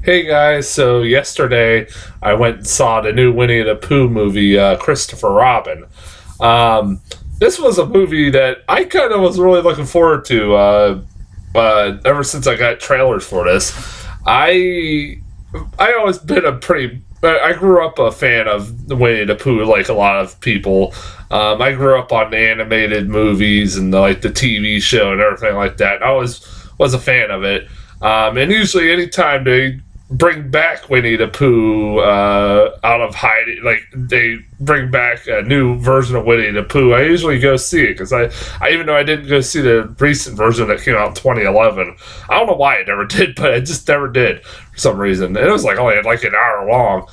Hey guys, so yesterday I went and saw the new Winnie the Pooh movie, Christopher Robin. Um, this was a movie that I kind of was really looking forward to ever since I got trailers for this. I I always been a pretty. I grew up a fan of Winnie the Pooh, like a lot of people. I grew up on the animated movies and like the TV show and everything like that. I was a fan of it. And usually, anytime they bring back Winnie the Pooh out of hiding, like they bring back a new version of Winnie the Pooh, I usually go see it because I even though I didn't go see the recent version that came out in 2011, I don't know why I never did, but I just never did for some reason. And it was like only like an hour long.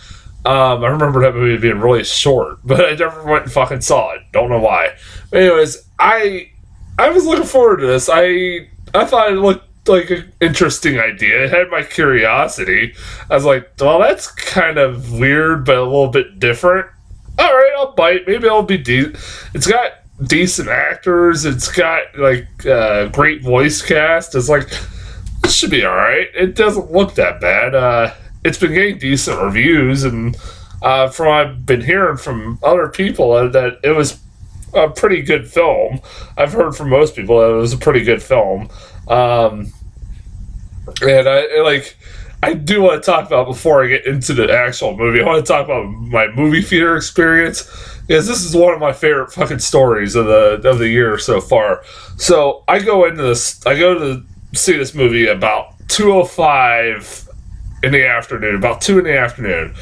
I remember that movie being really short, but I never went and fucking saw it. Don't know why. But anyways, I was looking forward to this. I thought it looked like an interesting idea. It had my curiosity. I was like, well, that's kind of weird, but a little bit different. All right, I'll bite. Maybe I'll be It's got decent actors. It's got like great voice cast. It's like this should be all right. It doesn't look that bad. It's been getting decent reviews, and from what I've been hearing from other people, that it was a pretty good film. I've heard from most people that it was a pretty good film. Um, and I do want to talk about before I get into the actual movie. I want to talk about my movie theater experience because this is one of my favorite fucking stories of the year so far. So I go into this. I go to see this movie about 2:05 in the afternoon, about 2 in the afternoon,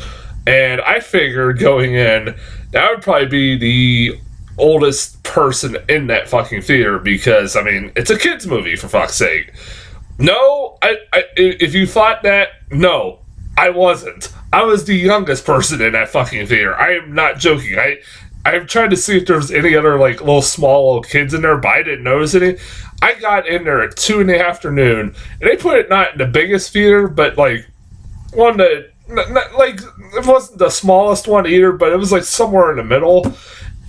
and I figured going in that would probably be the oldest person in that fucking theater because I mean it's a kids movie for fuck's sake. No, if you thought that, no, I wasn't. I was the youngest person in that fucking theater. I am not joking. I'm trying to see if there was any other like little small little kids in there, but I didn't notice any. I got in there at 2 in the afternoon, and they put it not in the biggest theater, but like one that not, like it wasn't the smallest one either, but it was like somewhere in the middle,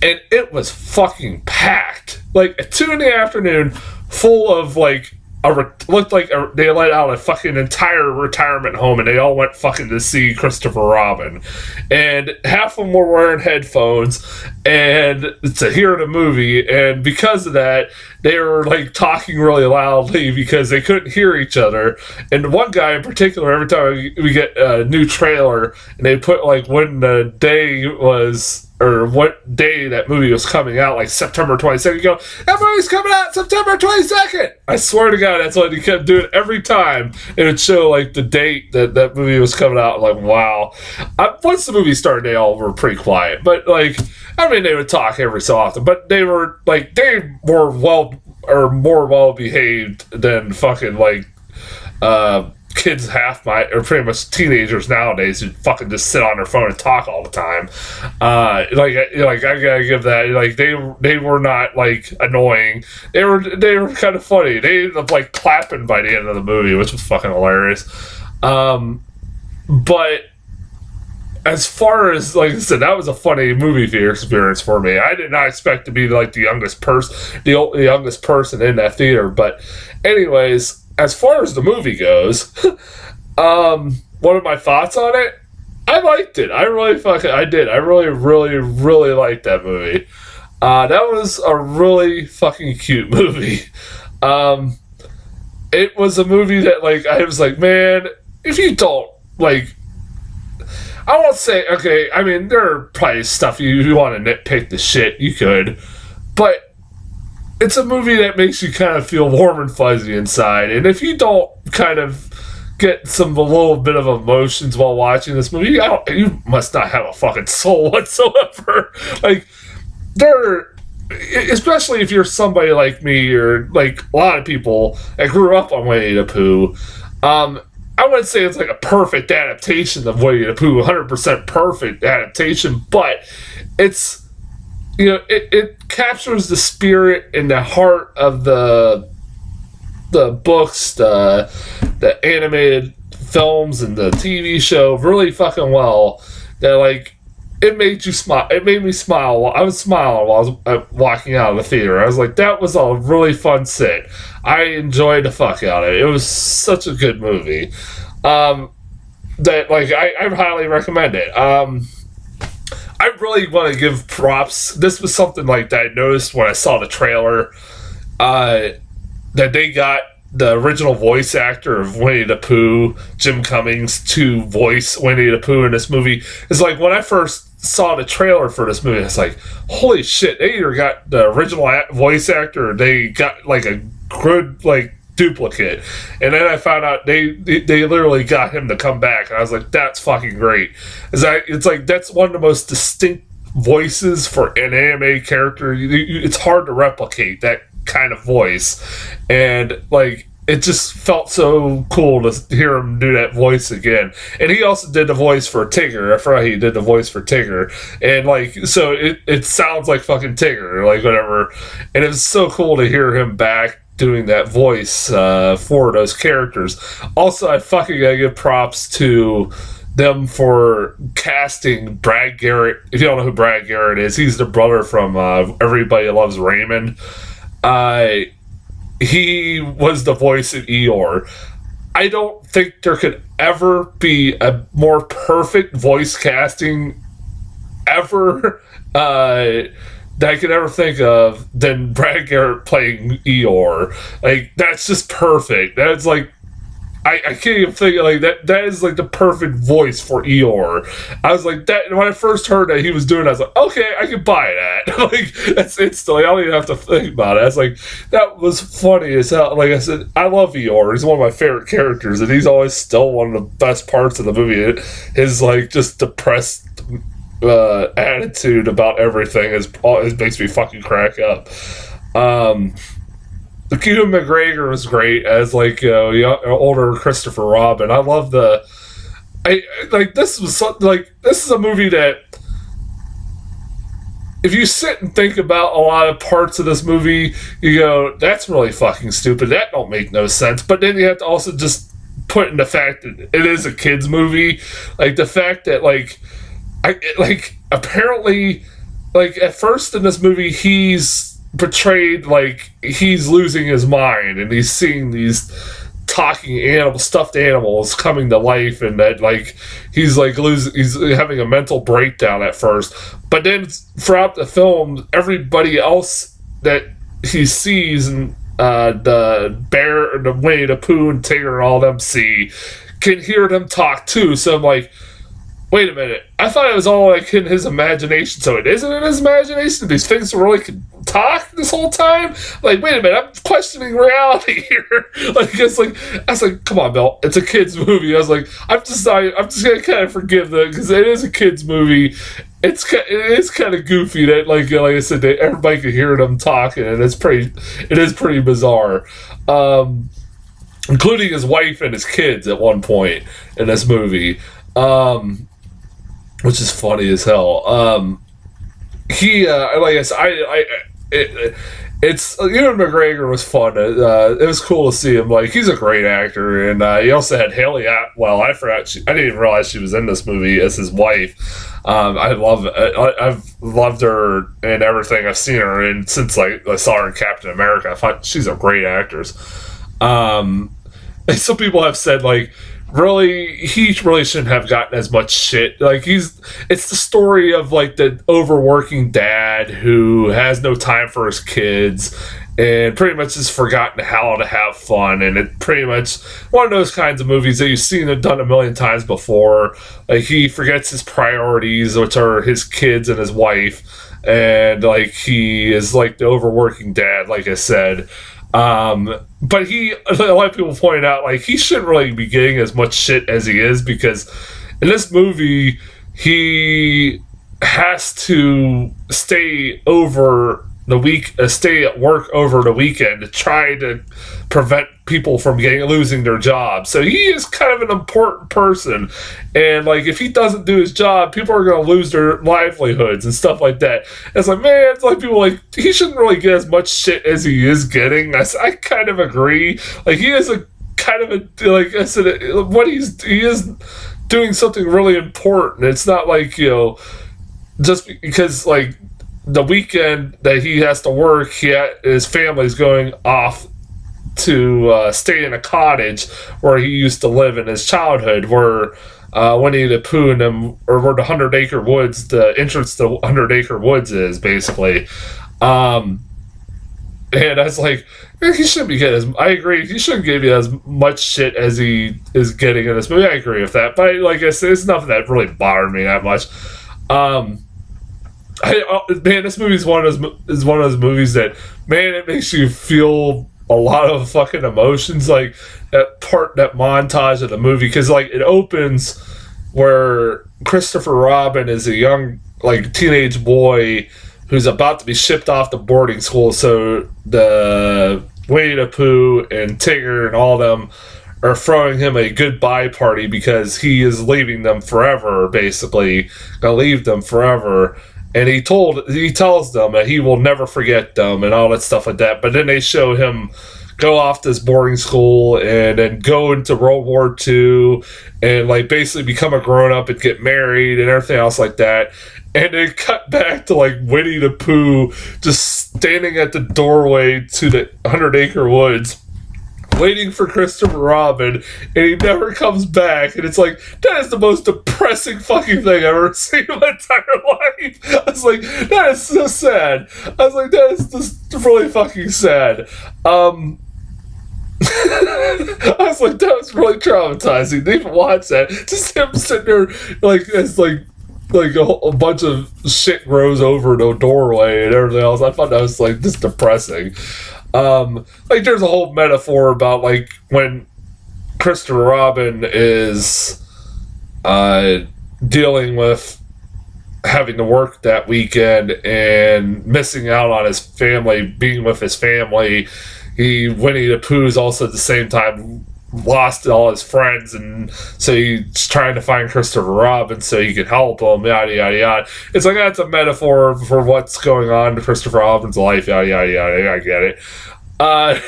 and it was fucking packed. Like at 2 in the afternoon, full of like looked like they let out a fucking entire retirement home and they all went fucking to see Christopher Robin. And half of them were wearing headphones and to hear the movie. And because of that, they were like talking really loudly because they couldn't hear each other. And one guy in particular, every time we get a new trailer and they put like when the day was or what day that movie was coming out, like September 22nd. You go, that movie's coming out September 22nd. I swear to God, that's what he kept doing every time. It would show like the date that that movie was coming out. Like, wow. Once the movie started, they all were pretty quiet. But like, I mean, they would talk every so often, but they were like, they were more well behaved than fucking like, kids half my or pretty much teenagers nowadays who fucking just sit on their phone and talk all the time. Like I gotta give that like they were not like annoying. They were kind of funny. They ended up like clapping by the end of the movie, which was fucking hilarious. But as far as like I said, that was a funny movie theater experience for me. I did not expect to be like the the youngest person in that theater. But anyways, as far as the movie goes, what are my thoughts on it? I liked it. I did. I really, really, really liked that movie. That was a really fucking cute movie. Um, it was a movie that, like, I was like, man, if you don't, like, I won't say, okay, I mean, there are probably stuff you want to nitpick the shit, you could, but it's a movie that makes you kind of feel warm and fuzzy inside. And if you don't kind of get a little bit of emotions while watching this movie, you must not have a fucking soul whatsoever. Like, especially if you're somebody like me or like a lot of people that grew up on Winnie the Pooh. I wouldn't say it's like a perfect adaptation of Winnie the Pooh, 100% perfect adaptation, but it's, you know, it captures the spirit and the heart of the books, the animated films and the TV show really fucking well. That like it made you smile. It made me smile. I was smiling while I was walking out of the theater. I was like, that was a really fun sit. I enjoyed the fuck out of it. It was such a good movie. that like I highly recommend it. I really want to give props. This was something like that I noticed when I saw the trailer. That they got the original voice actor of Winnie the Pooh, Jim Cummings, to voice Winnie the Pooh in this movie. It's like when I first saw the trailer for this movie, it's like, holy shit! They either got the original voice actor, or they got like a good like duplicate. And then I found out they literally got him to come back, and I was like, that's fucking great. It's like that's one of the most distinct voices for an anime character. It's hard to replicate that kind of voice, and like it just felt so cool to hear him do that voice again. And he also did the voice for Tigger. I forgot he did the voice for Tigger, and like so it sounds like fucking Tigger, like whatever. And it was so cool to hear him back doing that voice for those characters. Also, I fucking gotta give props to them for casting Brad Garrett. If you don't know who Brad Garrett is, he's the brother from Everybody Loves Raymond. He was the voice of Eeyore. I don't think there could ever be a more perfect voice casting ever that I could ever think of than Brad Garrett playing Eeyore. Like, that's just perfect. That's like, I can't even think of like that. That is like the perfect voice for Eeyore. I was like that when I first heard that he was doing it, I was like, okay, I can buy that. Like that's instantly. I don't even have to think about it. I was like, that was funny as hell. Like I said, I love Eeyore. He's one of my favorite characters, and he's always still one of the best parts of the movie. His like just depressed attitude about everything is makes me fucking crack up. Ewan McGregor was great as like older Christopher Robin. I love this is a movie that if you sit and think about a lot of parts of this movie, you go, that's really fucking stupid. That don't make no sense. But then you have to also just put in the fact that it is a kids movie. Like the fact that apparently like at first in this movie he's portrayed like he's losing his mind and he's seeing these talking stuffed animals coming to life, and that like he's having a mental breakdown at first, but then throughout the film everybody else that he sees and the bear, the Winnie the Pooh and Tigger and all them can hear them talk too. So I'm like, wait a minute, I thought it was all like in his imagination, so it isn't in his imagination? These things really could talk this whole time? Like, wait a minute, I'm questioning reality here. Like, I was like, come on, Bill, it's a kid's movie. I was like, I'm just gonna kind of forgive them because it is a kid's movie. It is kind of goofy that like I said, that everybody could hear them talking, and it is pretty bizarre. Including his wife and his kids at one point in this movie. Which is funny as hell. It's Ewan McGregor was fun. It was cool to see him. Like, he's a great actor, and he also had Haley Atwell. I didn't even realize she was in this movie as his wife. I've loved her in everything I've seen her in since I saw her in Captain America. I thought she's a great actress. And some people have said like, really, he really shouldn't have gotten as much shit. Like, it's the story of like the overworking dad who has no time for his kids and pretty much has forgotten how to have fun. And it pretty much one of those kinds of movies that you've seen it done a million times before. Like, he forgets his priorities, which are his kids and his wife, and like he is like the overworking dad, like I said. But a lot of people pointed out, like, he shouldn't really be getting as much shit as he is, because in this movie, he has to stay at work over the weekend to try to prevent people from losing their jobs. So he is kind of an important person, and like if he doesn't do his job, people are going to lose their livelihoods and stuff like that. And it's like, man, it's like people like he shouldn't really get as much shit as he is getting. I kind of agree. Like, he is a kind of a, like I said, he is doing something really important. It's not like, just because like the weekend that he has to work, his family's going off to stay in a cottage where he used to live in his childhood, where Winnie the Pooh and them, or where the 100 Acre Woods, the entrance to 100 Acre Woods is, basically. And I was like, he shouldn't be getting as... I agree, he shouldn't give you as much shit as he is getting in this movie. I agree with that. But like I said, it's nothing that really bothered me that much. Man, this movie is one of those movies that, man, it makes you feel a lot of fucking emotions. Like, that montage of the movie. Because, like, it opens where Christopher Robin is a young, like, teenage boy who's about to be shipped off to boarding school, so the Winnie the Pooh and Tigger and all them are throwing him a goodbye party because he is leaving them forever, basically. Gonna leave them forever. And he tells them that he will never forget them and all that stuff like that. But then they show him go off this boarding school and then go into World War II and, like, basically become a grown-up and get married and everything else like that. And then cut back to, like, Winnie the Pooh just standing at the doorway to the 100 Acre Woods waiting for Christopher Robin, and he never comes back. And it's like, that is the most depressing fucking thing I've ever seen in my entire life. I was like, that is so sad. I was like, that is just really fucking sad. I was like, that was really traumatizing to even watch that. Just him sitting there, like, as like a bunch of shit grows over the doorway and everything else. I thought that was, like, just depressing. Like, there's a whole metaphor about, like, when Christopher Robin is dealing with having to work that weekend and missing out on his family, being with his family. Winnie the Pooh is also at the same time lost all his friends, and so he's trying to find Christopher Robin so he can help him, yada yada yada. It's like, that's a metaphor for what's going on in Christopher Robin's life, yada yada yada. I get it.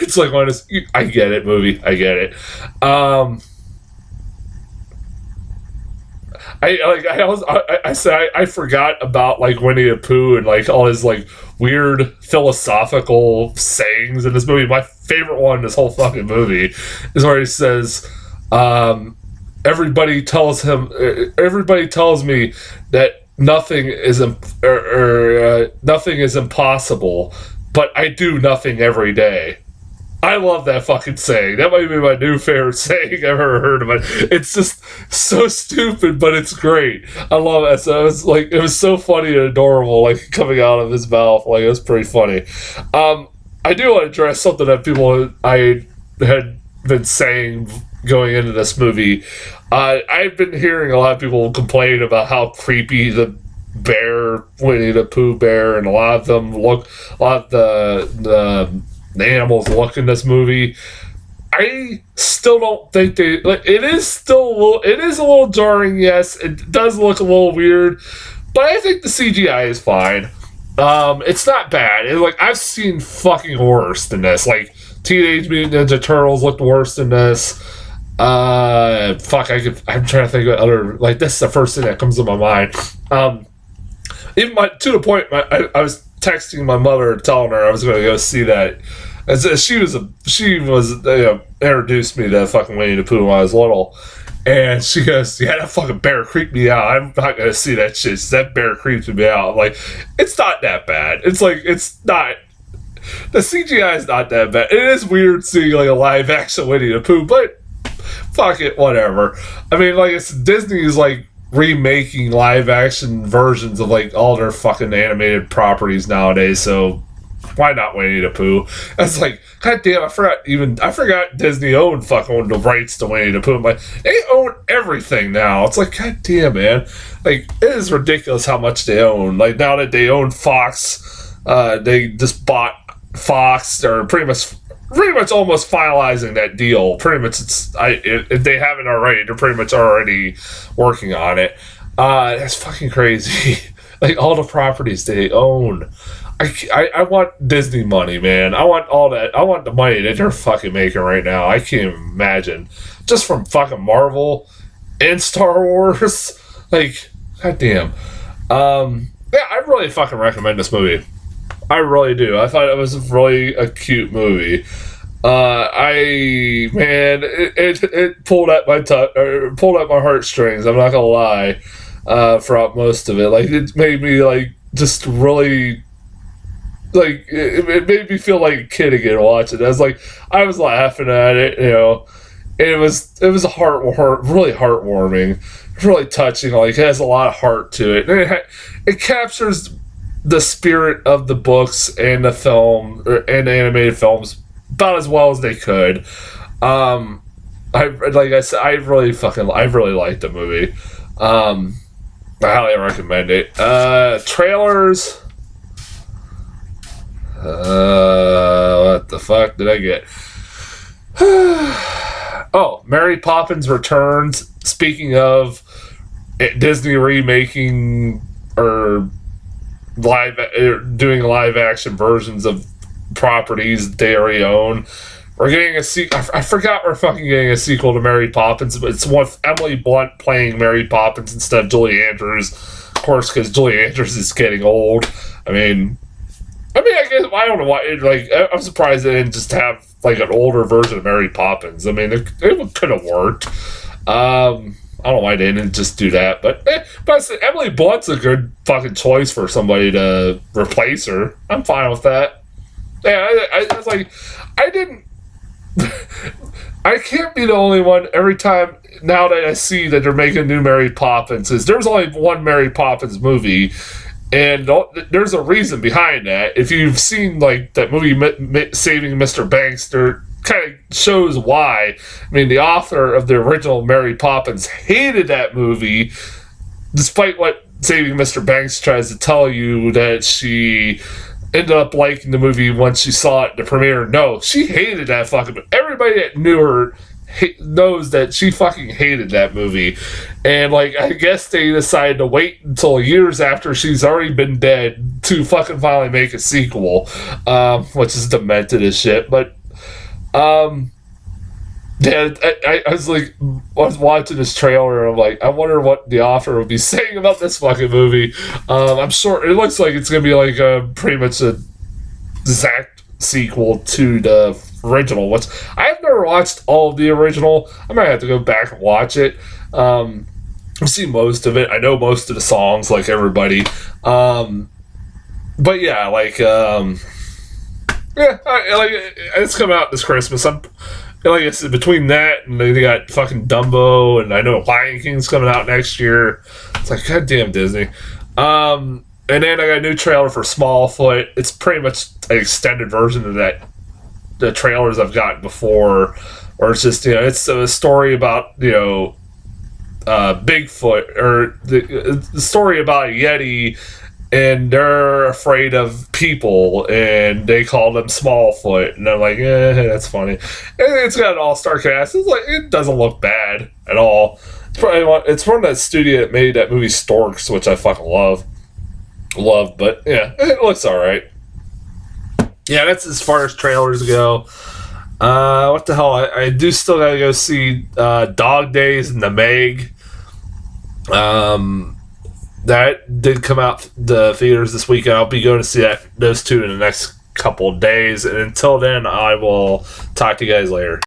It's like one of those, I get it movie. I get it. I forgot about, like, Winnie the Pooh and, like, all his, like, weird philosophical sayings in this movie. My favorite one in this whole fucking movie is where he says, everybody tells me that nothing is impossible, but I do nothing every day. I love that fucking saying. That might be my new favorite saying I've ever heard of it. It's just so stupid, but it's great. I love it. So it was so funny and adorable, like, coming out of his mouth. Like, it was pretty funny. I do want to address something that I had been saying going into this movie. I've been hearing a lot of people complain about how creepy the Winnie the Pooh bear, and a lot of the animals look in this movie. I still don't think they, like, it is a little jarring. Yes, it does look a little weird, but I think the CGI is fine. It's not bad. I've seen fucking worse than this. Like, Teenage Mutant Ninja Turtles looked worse than this. I'm trying to think of other, like, this is the first thing that comes to my mind. To the point, I was texting my mother, telling her I was going to go see that. She was introduced me to fucking Winnie the Pooh when I was little, and she goes, "Yeah, that fucking bear creeped me out. I'm not going to see that shit. That bear creeps me out." I'm like, it's not that bad. It's like, it's not. The CGI is not that bad. It is weird seeing, like, a live action Winnie the Pooh, but fuck it, whatever. I mean, like, Disney is, like, remaking live action versions of, like, all their fucking animated properties nowadays, so why not Winnie the Pooh? It's like, god damn, I forgot Disney owned fucking the rights to Winnie the Pooh. I'm like, they own everything now. It's like, god damn, man. Like, it is ridiculous how much they own. Like, now that they own Fox, they just bought Fox. They're pretty much almost finalizing that deal. Pretty much, if they haven't already, they're pretty much already working on it. That's fucking crazy. Like, all the properties they own. I want Disney money, man. I want all that. I want the money that they're fucking making right now. I can't even imagine. Just from fucking Marvel and Star Wars. Like, goddamn. Yeah, I really fucking recommend this movie. I really do. I thought it was really a cute movie. It pulled at my pulled at my heartstrings. I'm not gonna lie. Throughout most of it, like it made me like just really like it made me feel like a kid again watching it. I was laughing at it, you know. And it was really heartwarming, really touching. Like it has a lot of heart to it. And it captures the spirit of the books and the film and the animated films about as well as they could. Like I said, I really liked the movie. I highly recommend it. Trailers. What the fuck did I get? Oh, Mary Poppins Returns. Speaking of Disney remaking or doing live action versions of properties they already own. We're getting a sequel. I forgot we're fucking getting a sequel to Mary Poppins, but it's with Emily Blunt playing Mary Poppins instead of Julie Andrews. Of course, because Julie Andrews is getting old. I guess I don't know why. Like, I'm surprised they didn't just have like an older version of Mary Poppins. I mean, it could have worked. I don't know why they didn't just do that, but Emily Blunt's a good fucking choice for somebody to replace her. I'm fine with that. Yeah, I was like, I didn't. I can't be the only one. Every time now that I see that they're making new Mary Poppins, there's only one Mary Poppins movie. And there's a reason behind that. If you've seen like that movie Saving Mr. Banks, there kind of shows why. I mean, the author of the original Mary Poppins hated that movie, despite what Saving Mr. Banks tries to tell you that she ended up liking the movie once she saw it at the premiere. No, she hated that fucking movie. Everybody that knew her knows that she fucking hated that movie. And like, I guess they decided to wait until years after she's already been dead to fucking finally make a sequel, which is demented as shit. But yeah, I was watching this trailer and I'm like, I wonder what the author would be saying about this fucking movie. I'm sure it looks like it's gonna be like pretty much a exact sequel to the original, which I have never watched all of the original. I might have to go back and watch it. I've seen most of it. I know most of the songs, like everybody. But yeah, like it's coming out this Christmas. Like I said, between that and they got fucking Dumbo, and I know Lion King's coming out next year. It's like, goddamn Disney. And then I got a new trailer for Smallfoot. It's pretty much an extended version of the trailers I've gotten before, or it's just, you know, it's a story about, you know, Bigfoot, or the story about a Yeti, and they're afraid of people, and they call them Smallfoot, and I'm like, that's funny. And it's got an all-star cast. It's like, it doesn't look bad at all. It's from that studio that made that movie Storks, which I fucking love, but yeah, it looks alright. Yeah, that's as far as trailers go. What the hell? I do still gotta go see Dog Days and The Meg. That did come out the theaters this weekend. I'll be going to see those two in the next couple of days. And until then, I will talk to you guys later.